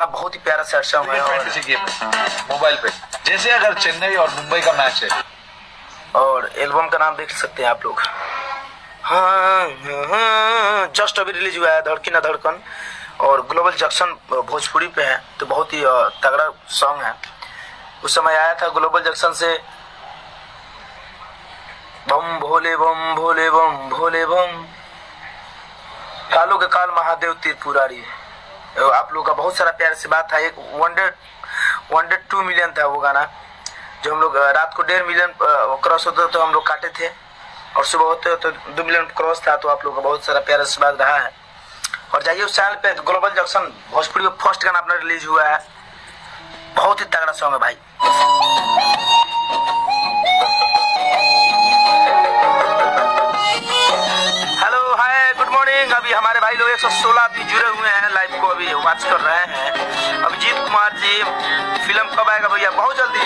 गाना बहुत ही प्यारा सैड सॉन्ग है। फैंटेसी गेम मोबाइल पे, जैसे अगर चेन्नई और मुंबई का मैच है। और एल्बम का नाम देख सकते हैं आप लोग। हाँ, जस्ट अभी रिलीज हुआ है धड़की ना धड़कन, और ग्लोबल जंक्शन भोजपुरी पे है, तो बहुत ही तगड़ा सॉन्ग है। उस समय आया था ग्लोबल जंक्शन से बम भोले बम भोले बम भोले बम, कालो के काल महादेव त्रिपुरारी। आप लोग का बहुत सारा प्यार से बात था। एक 102 मिलियन था वो गाना, जो हम लोग रात को 1.5 मिलियन क्रॉस होता तो हम लोग काटे थे, और सुबह होते तो 2 मिलियन क्रॉस था। तो आप लोग का बहुत सारा प्यार से बात रहा है। और जाइए उस चैनल पे, ग्लोबल जंक्शन भोजपुरी में फर्स्ट गाना अपना रिलीज हुआ है, बहुत ही तगड़ा सॉन्ग है भाई। Hello hi good morning. अभी हमारे भाई लोग 116 आदमी जुड़े हुए हैं, लाइव को अभी वॉच कर रहे हैं। अभिजीत कुमार जी, फिल्म कब आएगा भैया? बहुत जल्दी।